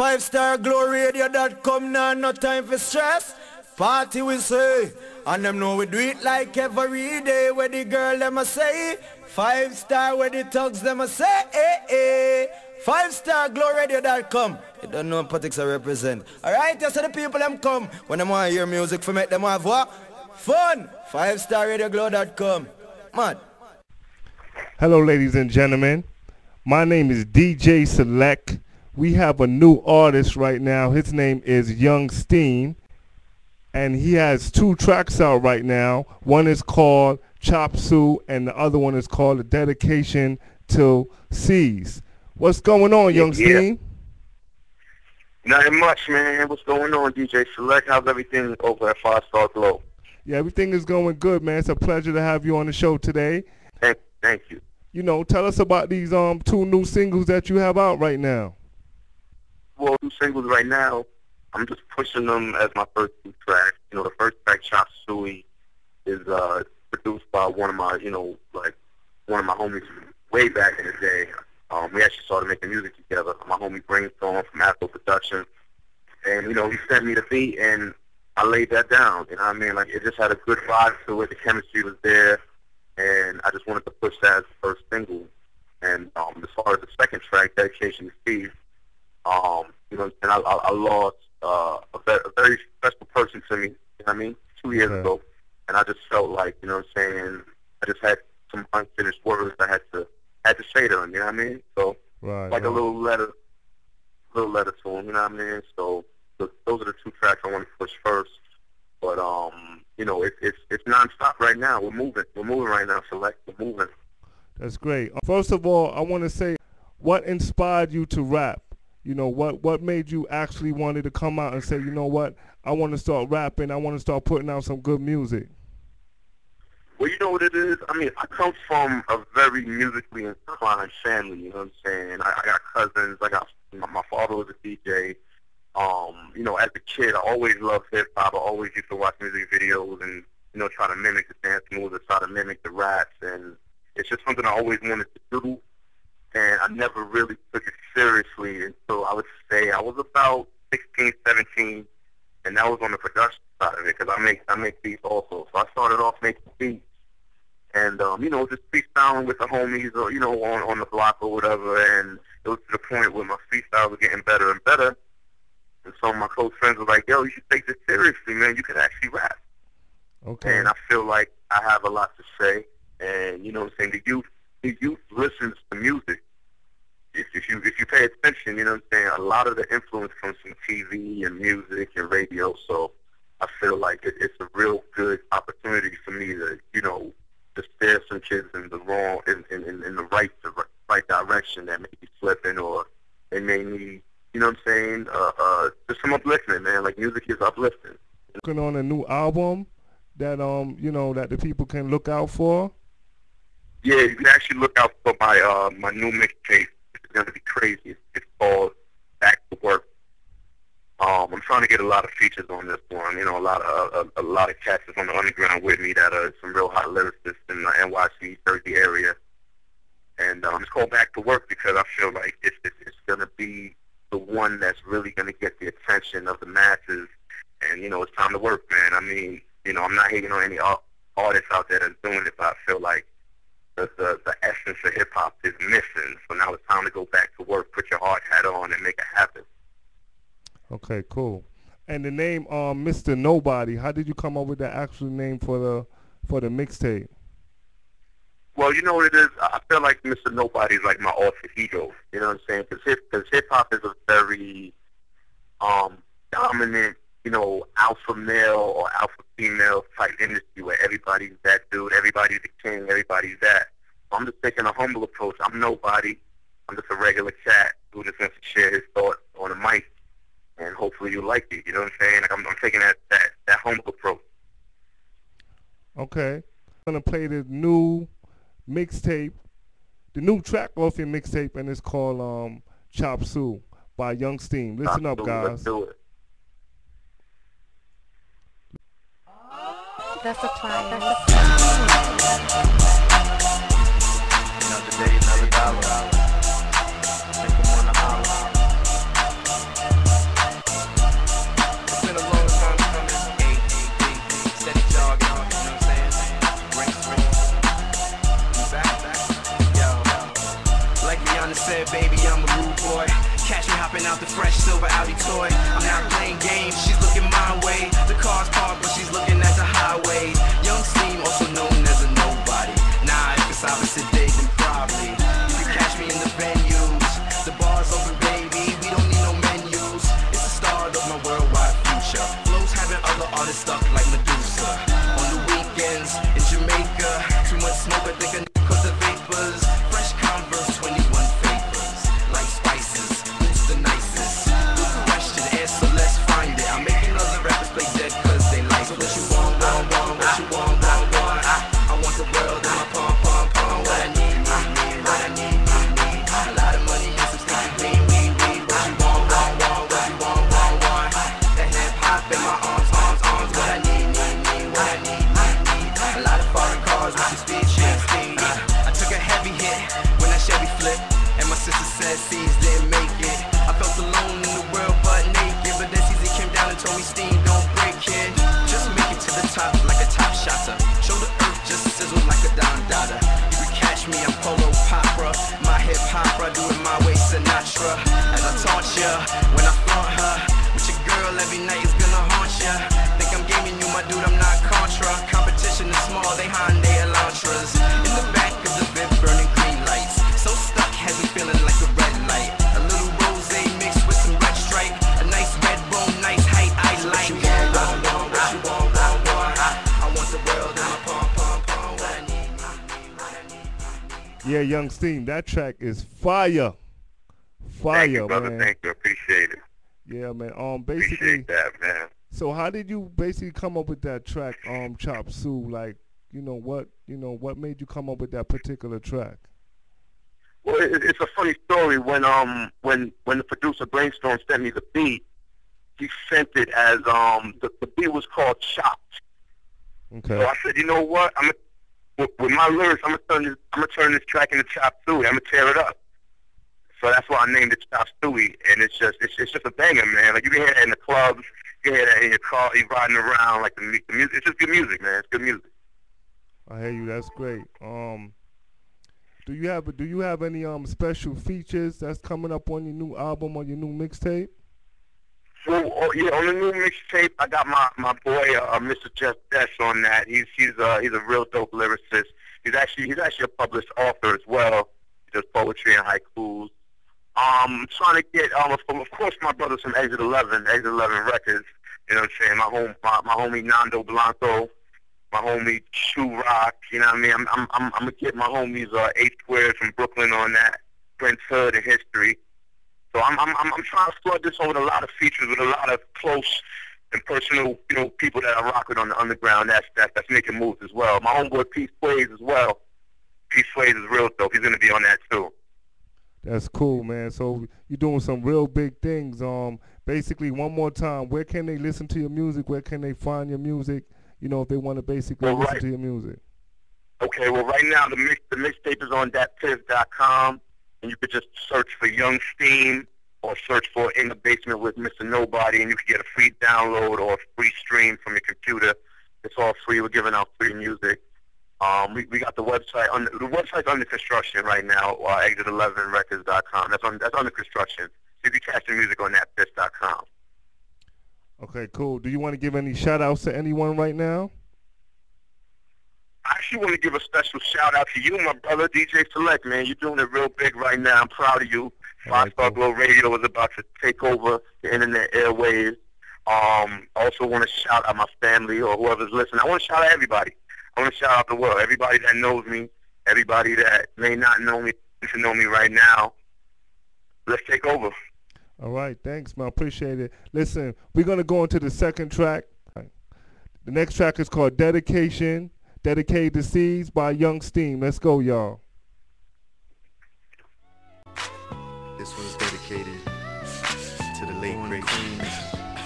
5SGRadio.com now, no time for stress. Party we say, and them know we do it like every day. Where the girl them a say, 5 star where the thugs them a say, 5SGRadio.com. You don't know what politics I represent. Alright, you see the people them come when them want to hear music for make them have what? Fun. 5SGRadio.com. Man. Hello ladies and gentlemen. My name is DJ Select. We have a new artist right now. His name is YoungSteam. And he has 2 tracks out right now. One is called Chop Suey and the other one is called A Dedication to C's. What's going on, YoungSteam? Nothing much, man. What's going on, DJ Select? How's everything over at 5 Star Globe? Yeah, everything is going good, man. It's a pleasure to have you on the show today. Thank you. You know, tell us about these 2 new singles that you have out right now. Well, 2 singles right now. I'm just pushing them as my first 2 tracks. You know, the first track, Chop Suey, is produced by one of my homies way back in the day. We actually started making music together. My homie Brainstorm from Afro Production. And, you know, he sent me the beat, and I laid that down. You know what I mean? Like, it just had a good vibe to it. The chemistry was there. And I just wanted to push that as the first single. And as far as the second track, Dedication to Steve, you know, and I lost a very special person to me, you know what I mean, 2 years ago. And I just felt like, you know what I'm saying, I just had some unfinished words I had to say to him, you know what I mean? So, a little letter to him, you know what I mean? So, those are the 2 tracks I want to push first. But, you know, it's nonstop right now. We're moving right now, Select. We're moving. That's great. First of all, I want to say, what inspired you to rap? You know, what made you actually wanted to come out and say, you know what, I want to start rapping, I want to start putting out some good music? Well, you know what it is? I mean, I come from a very musically inclined family, you know what I'm saying? I got cousins, my father was a DJ. You know, as a kid, I always loved hip-hop. I always used to watch music videos and, you know, try to mimic the dance moves and try to mimic the raps. And it's just something I always wanted to do. And I never really took it seriously until I would say I was about 16, 17, and that was on the production side of it because I make beats also. So I started off making beats and, you know, just freestyling with the homies or, you know, on the block or whatever. And it was to the point where my freestyle was getting better and better. And so my close friends were like, yo, you should take this seriously, man. You can actually rap. Okay. And I feel like I have a lot to say. And, you know what I'm saying, the youth listens to music. If you pay attention, you know what I'm saying, a lot of the influence comes from TV and music and radio. So I feel like it's a real good opportunity for me to, you know, to steer some kids in the right direction that may be slipping or they may need, you know what I'm saying, just some upliftment, man. Like, music is uplifting. Working on a new album that, you know, that the people can look out for? Yeah, you can actually look out for my new mixtape. It's going to be crazy. It's called Back to Work. I'm trying to get a lot of features on this one. You know, a lot of cats is on the underground with me that are some real hot lyricists in the NYC, Jersey area. And it's called Back to Work because I feel like it's going to be the one that's really going to get the attention of the masses. And, you know, it's time to work, man. I mean, you know, I'm not hating on any artists out there that's doing it, but I feel like the essence of hip-hop is missing. So now it's time to go back to work, put your hard hat on, and make it happen. Okay, cool. And the name Mr. Nobody, how did you come up with the actual name for the mixtape? Well, you know what it is? I feel like Mr. Nobody is like my alter ego. You know what I'm saying? Because hip-hop is a very dominant, you know, alpha male or alpha female type industry where everybody's that dude, everybody's the king, everybody's that. So I'm just taking a humble approach. I'm nobody. I'm just a regular cat who just wants to share his thoughts on a mic, and hopefully you like it. You know what I'm saying? Like I'm taking that humble approach. Okay. I'm going to play the new mixtape, the new track off your mixtape, and it's called Chop Suey by YoungSteam. Listen up, guys. Let's do it. That's a fire. Another day, another dollar. Make 'em wanna holler. Hopping out the fresh silver Audi toy. I'm not playing games, she's looking my way. The car's parked, but she's looking at the highway. YoungSteam, also known as a nobody. Nah, if it's opposite day, then probably. You can catch me in the venues. The bar's open, baby, we don't need no menus. It's the start of my worldwide future. Flows having other artists stuck like Medusa. On the weekends in Jamaica, too much smoke, I think I need cause the vapors. Fresh Converse, 21 favors. Like spices, who's the nicest? Good question, answer, let's find it. I'm making other rappers play dead cause they like it. So what you want, what you want, I want the world in my palm, palm, palm. What I need, what I need. A lot of money and some sticky green, weed. What you want, what you want. That hip hop in my arms. What I need, what I need. A lot of foreign cars with some speed. I took a heavy hit when that Chevy flipped, and my sister said C's didn't make it. I felt alone in the world but naked, but then CZ came down and told me, Steam, don't break it. Just make it to the top like a top shotter. Show the earth just sizzle like a Don Dada. You can catch me, I'm Polo Popra. My hip hop, I do it my way, Sinatra. As I taught ya, when I flaunt her, with your girl every night is gonna haunt ya. Think I'm gaming you, my dude, I'm not Contra. Competition is small, they Hyundai Elantras. In the back of the bib, burning green lights. So stuck, has me feeling like a red light. A little rosé mixed with some red stripe. A nice red bone, nice height, I like. What you want, I want the world in my palm, palm, palm. What I need, what I need. Yeah, YoungSteam, that track is fire. Thank you, brother. Man. Thank you. Appreciate it. Yeah, man. Basically, appreciate that, man. So how did you basically come up with that track, Chop Suey? Like, what made you come up with that particular track? Well, it's a funny story. When the producer Brainstorm sent me the beat, he sent it as the beat was called Chopped. Okay. So I said, you know what? With my lyrics, I'm gonna turn this track into Chop Suey. I'm gonna tear it up. So that's why I named it Chop Suey, and it's just a banger, man. Like you can hear that in the clubs, you can hear that in your car, you riding around. Like the music, it's just good music, man. It's good music. I hear you. That's great. Do you have any special features that's coming up on your new album or your new mixtape? So yeah, on the new mixtape, I got my boy Mr. Jeff Dess on that. He's a real dope lyricist. He's actually a published author as well. He does poetry and haikus. I'm trying to get of course my brothers from Exit 11 Records. You know what I'm saying? My homie Nando Blanco, my homie Shoe Rock. You know what I mean? I'm gonna get my homies 8 Squares from Brooklyn on that, Prince Hood and History. So I'm trying to flood this with a lot of features, with a lot of close and personal, people that I rock with on the underground. That's making moves as well. My homeboy Peace Sways as well. Peace Sways is real dope. He's gonna be on that too. That's cool, man. So you're doing some real big things. Basically, one more time, where can they listen to your music? Where can they find your music? If they want to basically listen to your music. Okay, well, right now the mixtape is on thatpiff.com, and you could just search for YoungSteam or search for In the Basement with Mr. Nobody, and you can get a free download or a free stream from your computer. It's all free. We're giving out free music. We got the website. The website's under construction right now. Exit11records.com. That's under construction. So you can catch the music on thatpiff.com. Okay, cool. Do you want to give any shout-outs to anyone right now? I actually want to give a special shout-out to you, my brother, DJ Select, man. You're doing it real big right now. I'm proud of you. 5SGRadio Radio is about to take over the internet airwaves. Also want to shout out my family or whoever's listening. I want to shout out everybody. I want to shout out the world. Everybody that knows me, everybody that may not know me, to know me right now. Let's take over. All right, thanks, man. Appreciate it. Listen, we're going to go into the second track. The next track is called Dedication, Dedicated to Seeds by YoungSteam. Let's go, y'all. This one's dedicated to the late great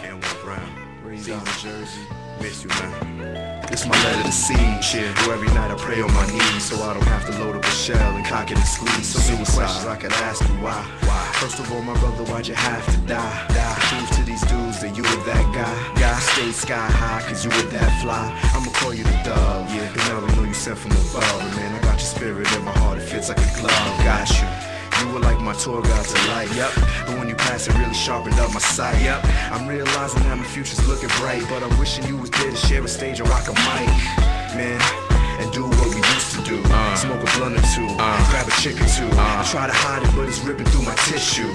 and Brown. Seeds, New Jersey. Miss you, man. This my letter to seeds, yeah. Who every night I pray on my knees, so I don't have to load up a shell and cock it and squeeze. So many questions I could ask you, why? First of all, my brother, why'd you have to die? Prove to these dudes that you were that guy. Stay sky high, cause you were that fly. I'ma call you the dove, yeah. And now we know you sent from above. And man, I got your spirit in my heart, it fits like a glove. Got you. You were like my tour guide to life. But when you passed, it really sharpened up my sight. I'm realizing that my future's looking bright, but I'm wishing you was there to share a stage and rock a mic, man, and do what we used to do. Smoke a blunt or two, grab a chick or two. I try to hide it, but it's ripping through my tissue.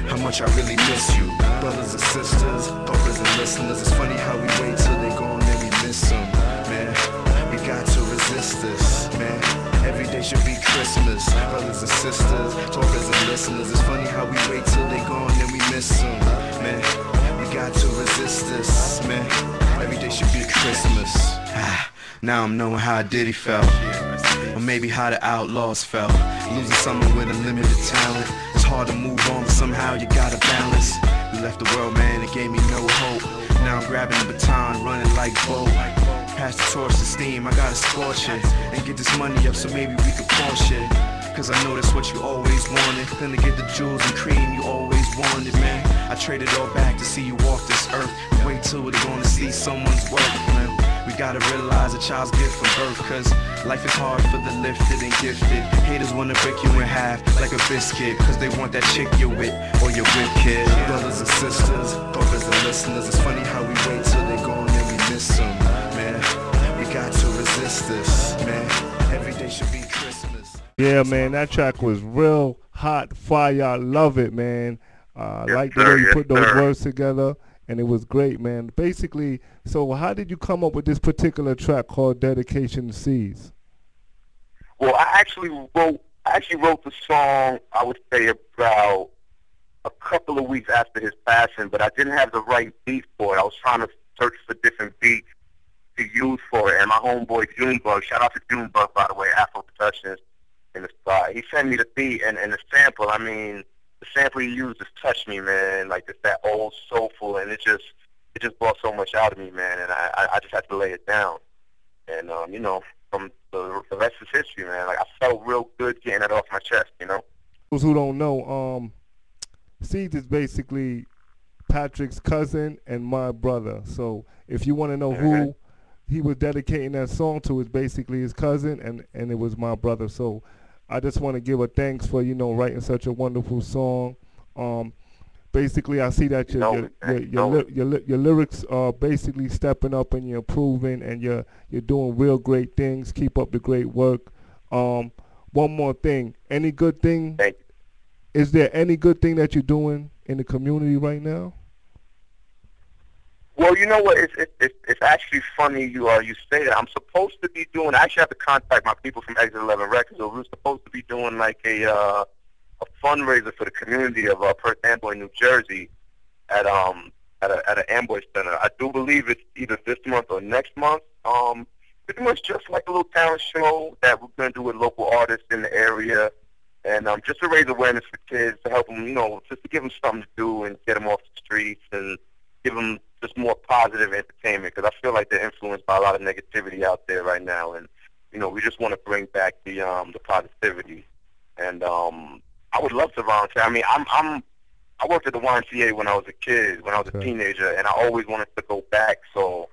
How much I really miss you. Brothers and sisters, talkers and listeners, it's funny how we wait till they gone and we miss them, man. We got to resist this, man. Every day should be Christmas. Brothers and sisters, talkers and listeners, it's funny how we wait till they gone and we miss them, man. We got to resist this, man. Every day should be Christmas. Now I'm knowing how Diddy felt, or maybe how the Outlaws felt. Losing someone with unlimited talent, it's hard to move on, but somehow you gotta balance. We left the world, man, it gave me no hope. Now I'm grabbing the baton, running like Bo. Pass the torch to Steam, I gotta scorch it and get this money up so maybe we could Porsche it. Cause I know that's what you always wanted. Gonna get the jewels and cream you always wanted, man. I traded all back to see you walk this earth. Wait till we're gonna see someone's work, man. We gotta realize a child's gift from birth, cause life is hard for the lifted and gifted. Haters wanna break you in half like a biscuit, cause they want that chick you're with or you're with, kid. Brothers and sisters, talkers and listeners, it's funny how we wait till they gone and we miss them, man. We got to resist this, man. Every day should be Christmas. Yeah, man, that track was real hot fire. I love it, man. I like the way you put those words together, and it was great, man. Basically, so how did you come up with this particular track called Dedication Seas? Well, I actually wrote the song, I would say, about a couple of weeks after his passing, but I didn't have the right beat for it. I was trying to search for different beats to use for it, and my homeboy Junebug, shout out to Junebug, by the way, Afro Percussionist in the spot, he sent me the beat and the sample. I mean, the sample he used just touched me, man. Like, it's that old soulful, and it just brought so much out of me, man. And I just had to lay it down. And you know, from the rest is history, man. Like, I felt real good getting it off my chest, you know. Those who don't know, Seeds is basically Patrick's cousin and my brother. So if you want to know who he was dedicating that song to, is basically his cousin, and it was my brother. So I just want to give a thanks for, you know, writing such a wonderful song. Basically, I see that your lyrics are basically stepping up and you're improving and you're doing real great things. Keep up the great work. One more thing, any good thing? Thank you. Is there any good thing that you're doing in the community right now? Well, you know what? It's actually funny you say that. I'm supposed to be doing. I actually have to contact my people from Exit 11 Records. So we're supposed to be doing like a fundraiser for the community of Perth Amboy, New Jersey, at an Amboy Center. I do believe it's either this month or next month. Pretty much just like a little talent show that we're gonna do with local artists in the area, and just to raise awareness for kids, to help them, you know, just to give them something to do and get them off the streets and give them just more positive entertainment, because I feel like they're influenced by a lot of negativity out there right now, and you know, we just want to bring back the positivity. And I would love to volunteer. I mean, I worked at the YMCA when I was a kid, when I was a teenager, and I always wanted to go back. So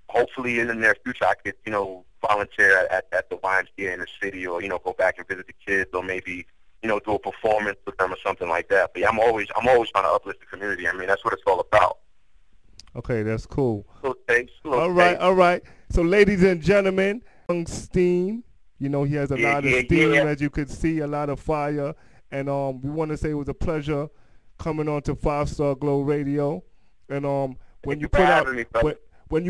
hopefully in the near future I could, you know, volunteer at the YMCA in the city, or, you know, go back and visit the kids, or maybe, you know, do a performance with them or something like that. But yeah, I'm always trying to uplift the community. I mean, that's what it's all about. Okay, that's cool. All right. So, ladies and gentlemen, YoungSteam, you know, he has a lot of steam, as you could see, a lot of fire. And we want to say it was a pleasure coming on to 5-Star Glow Radio. And when you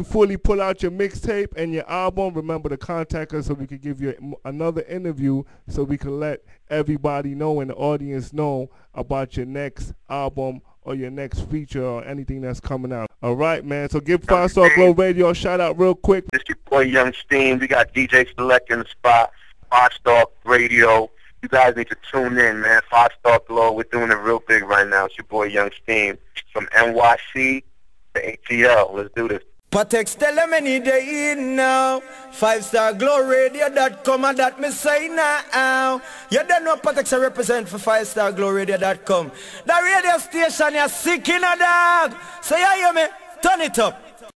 fully pull out your mixtape and your album, remember to contact us so we can give you another interview, so we can let everybody know and the audience know about your next album or your next feature or anything that's coming out. All right, man. So give 5-Star Glow Radio a shout out real quick. This your boy YoungSteam. We got DJ Select in the spot. 5-Star Radio. You guys need to tune in, man. 5-Star Glow. We're doing it real big right now. It's your boy YoungSteam from NYC to ATL. Let's do this. Patex tell them any day in now. 5StarGlowRadio.com, and that me say now. You don't know Patex I represent for 5StarGlowRadio.com. The radio station you're sick in a dog. So you hear me? Turn it up.